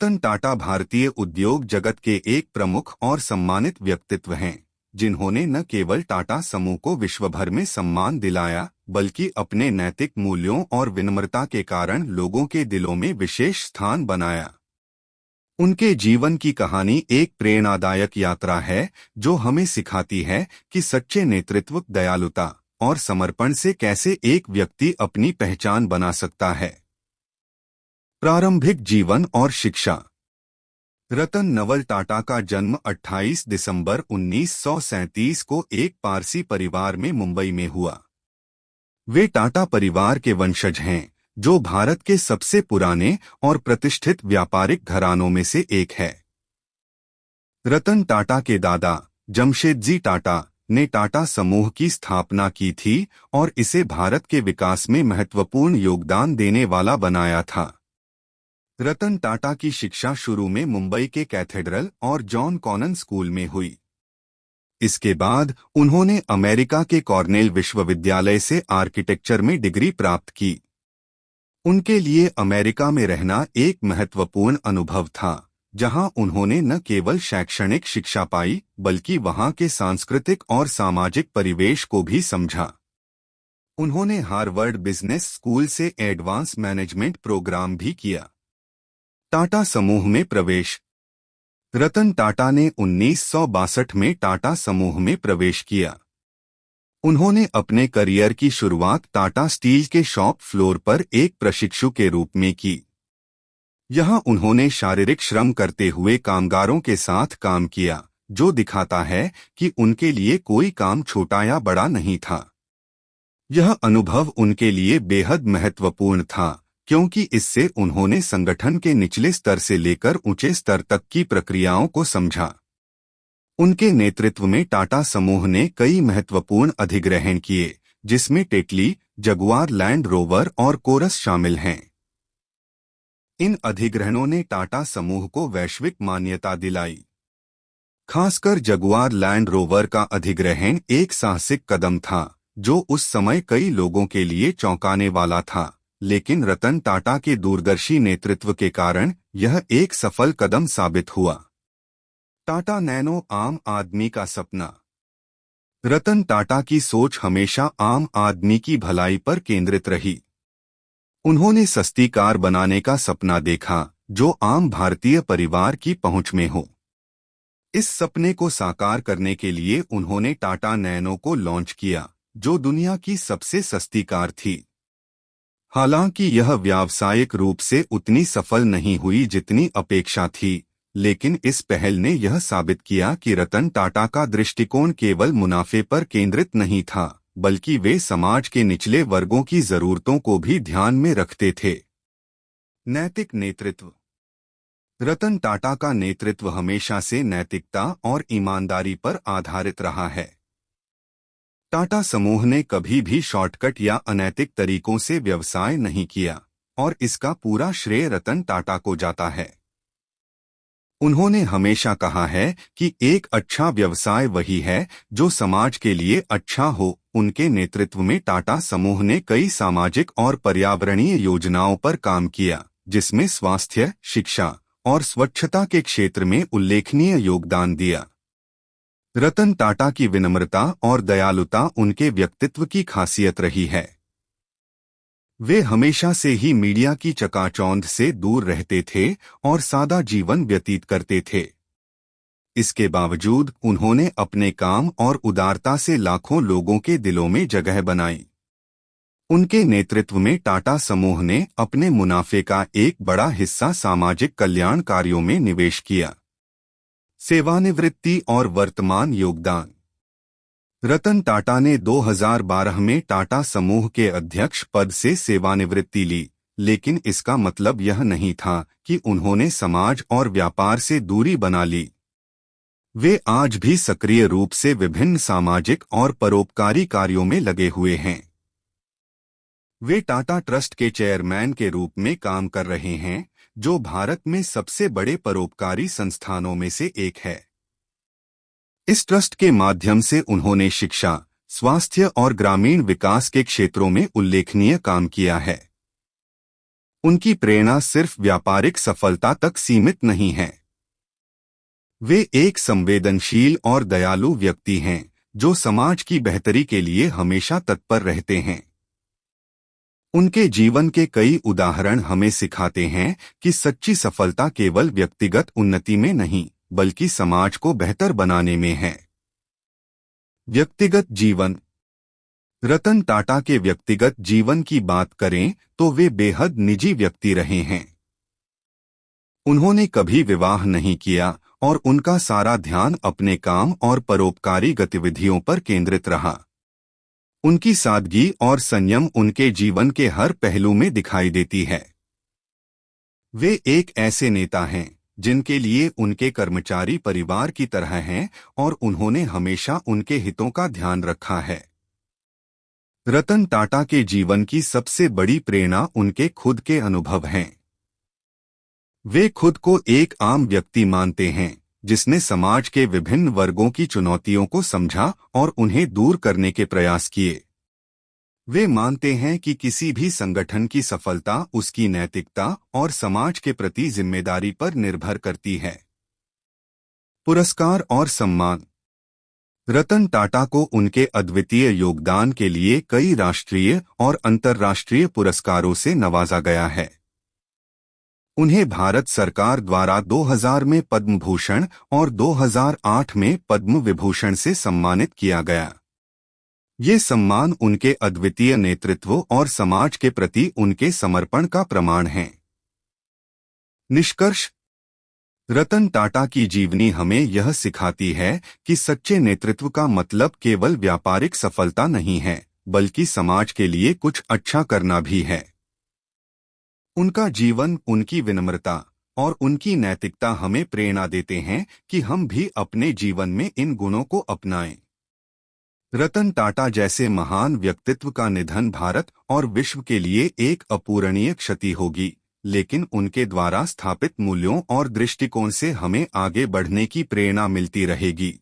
रतन टाटा भारतीय उद्योग जगत के एक प्रमुख और सम्मानित व्यक्तित्व हैं, जिन्होंने न केवल टाटा समूह को विश्वभर में सम्मान दिलाया, बल्कि अपने नैतिक मूल्यों और विनम्रता के कारण लोगों के दिलों में विशेष स्थान बनाया। उनके जीवन की कहानी एक प्रेरणादायक यात्रा है, जो हमें सिखाती है कि सच्चे नेतृत्व, दयालुता और समर्पण से कैसे एक व्यक्ति अपनी पहचान बना सकता है। प्रारंभिक जीवन और शिक्षा। रतन नवल टाटा का जन्म 28 दिसंबर 1937 को एक पारसी परिवार में मुंबई में हुआ। वे टाटा परिवार के वंशज हैं, जो भारत के सबसे पुराने और प्रतिष्ठित व्यापारिक घरानों में से एक है। रतन टाटा के दादा जमशेदजी टाटा ने टाटा समूह की स्थापना की थी और इसे भारत के विकास में महत्वपूर्ण योगदान देने वाला बनाया था। रतन टाटा की शिक्षा शुरू में मुंबई के कैथेड्रल और जॉन कॉनन स्कूल में हुई। इसके बाद उन्होंने अमेरिका के कॉर्नेल विश्वविद्यालय से आर्किटेक्चर में डिग्री प्राप्त की। उनके लिए अमेरिका में रहना एक महत्वपूर्ण अनुभव था, जहां उन्होंने न केवल शैक्षणिक शिक्षा पाई, बल्कि वहां के सांस्कृतिक और सामाजिक परिवेश को भी समझा। उन्होंने हार्वर्ड बिजनेस स्कूल से एडवांस मैनेजमेंट प्रोग्राम भी किया। टाटा समूह में प्रवेश। रतन टाटा ने 1962 में टाटा समूह में प्रवेश किया। उन्होंने अपने करियर की शुरुआत टाटा स्टील के शॉप फ्लोर पर एक प्रशिक्षु के रूप में की। यहां उन्होंने शारीरिक श्रम करते हुए कामगारों के साथ काम किया, जो दिखाता है कि उनके लिए कोई काम छोटा या बड़ा नहीं था। यह अनुभव उनके लिए बेहद महत्वपूर्ण था, क्योंकि इससे उन्होंने संगठन के निचले स्तर से लेकर ऊंचे स्तर तक की प्रक्रियाओं को समझा। उनके नेतृत्व में टाटा समूह ने कई महत्वपूर्ण अधिग्रहण किए, जिसमें टेटली, जगुआर लैंड रोवर और कोरस शामिल हैं। इन अधिग्रहणों ने टाटा समूह को वैश्विक मान्यता दिलाई। खासकर जगुआर लैंड रोवर का अधिग्रहण एक साहसिक कदम था, जो उस समय कई लोगों के लिए चौंकाने वाला था, लेकिन रतन टाटा के दूरदर्शी नेतृत्व के कारण यह एक सफल कदम साबित हुआ। टाटा नैनो, आम आदमी का सपना। रतन टाटा की सोच हमेशा आम आदमी की भलाई पर केंद्रित रही। उन्होंने सस्ती कार बनाने का सपना देखा, जो आम भारतीय परिवार की पहुंच में हो। इस सपने को साकार करने के लिए उन्होंने टाटा नैनो को लॉन्च किया, जो दुनिया की सबसे सस्ती कार थी। हालांकि यह व्यावसायिक रूप से उतनी सफल नहीं हुई जितनी अपेक्षा थी, लेकिन इस पहल ने यह साबित किया कि रतन टाटा का दृष्टिकोण केवल मुनाफे पर केंद्रित नहीं था, बल्कि वे समाज के निचले वर्गों की जरूरतों को भी ध्यान में रखते थे। नैतिक नेतृत्व। रतन टाटा का नेतृत्व हमेशा से नैतिकता और ईमानदारी पर आधारित रहा है। टाटा समूह ने कभी भी शॉर्टकट या अनैतिक तरीकों से व्यवसाय नहीं किया, और इसका पूरा श्रेय रतन टाटा को जाता है। उन्होंने हमेशा कहा है कि एक अच्छा व्यवसाय वही है जो समाज के लिए अच्छा हो। उनके नेतृत्व में टाटा समूह ने कई सामाजिक और पर्यावरणीय योजनाओं पर काम किया, जिसमें स्वास्थ्य, शिक्षा और स्वच्छता के क्षेत्र में उल्लेखनीय योगदान दिया। रतन टाटा की विनम्रता और दयालुता उनके व्यक्तित्व की खासियत रही है। वे हमेशा से ही मीडिया की चकाचौंध से दूर रहते थे और सादा जीवन व्यतीत करते थे। इसके बावजूद उन्होंने अपने काम और उदारता से लाखों लोगों के दिलों में जगह बनाई। उनके नेतृत्व में टाटा समूह ने अपने मुनाफे का एक बड़ा हिस्सा सामाजिक कल्याण कार्यों में निवेश किया। सेवानिवृत्ति और वर्तमान योगदान। रतन टाटा ने 2012 में टाटा समूह के अध्यक्ष पद से सेवानिवृत्ति ली, लेकिन इसका मतलब यह नहीं था कि उन्होंने समाज और व्यापार से दूरी बना ली। वे आज भी सक्रिय रूप से विभिन्न सामाजिक और परोपकारी कार्यों में लगे हुए हैं। वे टाटा ट्रस्ट के चेयरमैन के रूप में काम कर रहे हैं, जो भारत में सबसे बड़े परोपकारी संस्थानों में से एक है। इस ट्रस्ट के माध्यम से उन्होंने शिक्षा, स्वास्थ्य और ग्रामीण विकास के क्षेत्रों में उल्लेखनीय काम किया है। उनकी प्रेरणा सिर्फ व्यापारिक सफलता तक सीमित नहीं है। वे एक संवेदनशील और दयालु व्यक्ति हैं जो समाज की बेहतरी के लिए हमेशा तत्पर रहते हैं। उनके जीवन के कई उदाहरण हमें सिखाते हैं कि सच्ची सफलता केवल व्यक्तिगत उन्नति में नहीं बल्कि समाज को बेहतर बनाने में है। व्यक्तिगत जीवन। रतन टाटा के व्यक्तिगत जीवन की बात करें तो वे बेहद निजी व्यक्ति रहे हैं। उन्होंने कभी विवाह नहीं किया और उनका सारा ध्यान अपने काम और परोपकारी गतिविधियों पर केंद्रित रहा। उनकी सादगी और संयम उनके जीवन के हर पहलू में दिखाई देती है। वे एक ऐसे नेता हैं जिनके लिए उनके कर्मचारी परिवार की तरह हैं और उन्होंने हमेशा उनके हितों का ध्यान रखा है। रतन टाटा के जीवन की सबसे बड़ी प्रेरणा उनके खुद के अनुभव हैं। वे खुद को एक आम व्यक्ति मानते हैं जिसने समाज के विभिन्न वर्गों की चुनौतियों को समझा और उन्हें दूर करने के प्रयास किए। वे मानते हैं कि किसी भी संगठन की सफलता उसकी नैतिकता और समाज के प्रति जिम्मेदारी पर निर्भर करती है। पुरस्कार और सम्मान। रतन टाटा को उनके अद्वितीय योगदान के लिए कई राष्ट्रीय और अंतर्राष्ट्रीय पुरस्कारों से नवाजा गया है। उन्हें भारत सरकार द्वारा 2000 में पद्म भूषण और 2008 में पद्म विभूषण से सम्मानित किया गया। ये सम्मान उनके अद्वितीय नेतृत्व और समाज के प्रति उनके समर्पण का प्रमाण है। निष्कर्ष। रतन टाटा की जीवनी हमें यह सिखाती है कि सच्चे नेतृत्व का मतलब केवल व्यापारिक सफलता नहीं है बल्कि समाज के लिए कुछ अच्छा करना भी है। उनका जीवन, उनकी विनम्रता और उनकी नैतिकता हमें प्रेरणा देते हैं कि हम भी अपने जीवन में इन गुणों को अपनाएं। रतन टाटा जैसे महान व्यक्तित्व का निधन भारत और विश्व के लिए एक अपूरणीय क्षति होगी, लेकिन उनके द्वारा स्थापित मूल्यों और दृष्टिकोण से हमें आगे बढ़ने की प्रेरणा मिलती रहेगी।